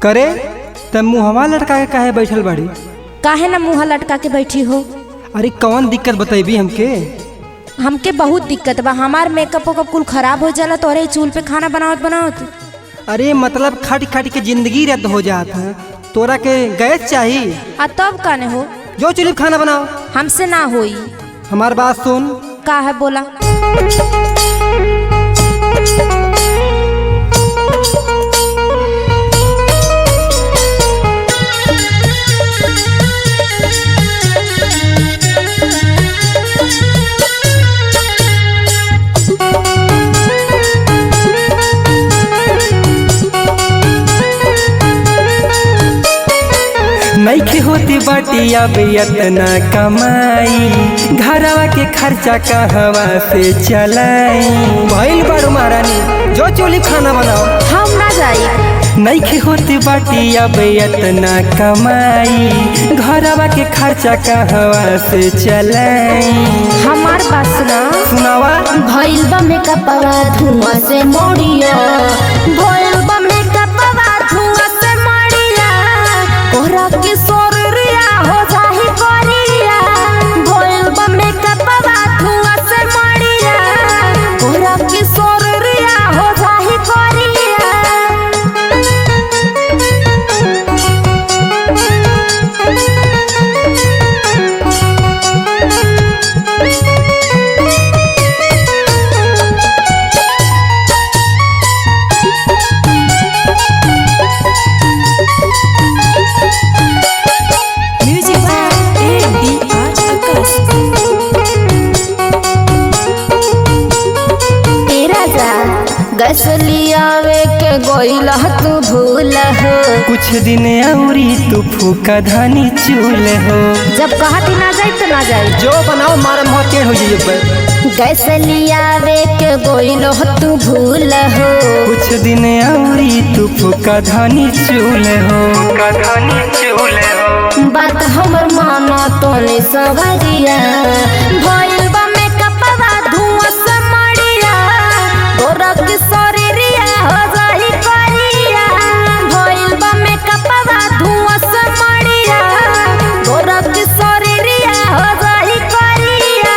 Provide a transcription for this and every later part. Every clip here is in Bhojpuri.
करे तब मुहवा लटका के काहे बैठल बाड़ी? काहे ना मुँह लटका के बैठी हो? अरे कौन दिक्कत बतेबी हमके? हमके बहुत दिक्कत बा। हमार मेकअप वेकअप कुल खराब हो जाला तोरे चूल पे खाना बनावत। अरे मतलब खाटी खाटी के जिंदगी रद्द हो जात है। तोरा के गैस चाहिए? आ तब काने हो? जो चुली खाना बनाओ। हमसे ना होई। हमार बात सुन। का है बोला? नईखे होती बाटी अब इतना कमाई, घरवा के खर्चा कहवा से चलाई। भइल बारू महारानी जो चूल्ही खाना बनाओ। हम ना जाई। नईखे होती बाटी अब इतना कमाई, घरवा के खर्चा कहवा से चलाई। हमार बात सुना। सुनावा। भइल बा मेकअपवा धुआं से मोड़िया, भइल बा मेकअपवा धुआं से मोड़िया, कोहरा के सोरिया हो जाही कोरिया। भइल बा मेकअपवा धुआं से मोड़िया, कोहरा के सोरिया हो जाही कोरिया। गैस लियावे के गोइल तू भूल हो, कुछ दिन औरी तू फूका धानी चूल हो। जब कहती ना जाए तो ना जाए। जो बनाओ मारा मोटे हो जाइए। गैस लियावे के गोइल तू भूल हो, कुछ दिन औरी तू फूका धानी चूल हो। बात हमर मानो तो नहीं सवरिया। भइल बा मेकअपवा धुआं से मड़िया, गोरा के सोरिया हो जाही कोरिया। भइल बा मेकअपवा धुआं से मड़िया, गोरा के सोरिया हो जाही कोरिया।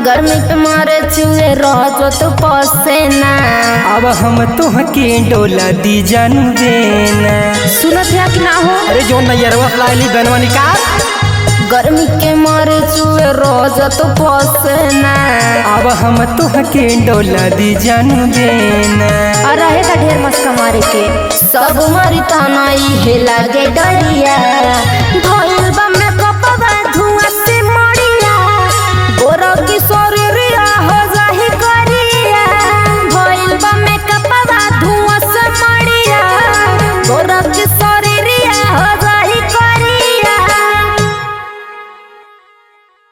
गर्मी पे मारे चूहे रोजो तो पसेना। अब हम तोहके डोला दी जानू देना। सुनत है कि ना हो? अरे जो नैयरवा लाली बनवा निकाल। गर्मी के मारे चूहे रोजो तो पसेना। अब हम तोहके डोला दी जानू देना। अरे है का ढेर मस्का मारे के सब मारी तानाई है लागे डरिया।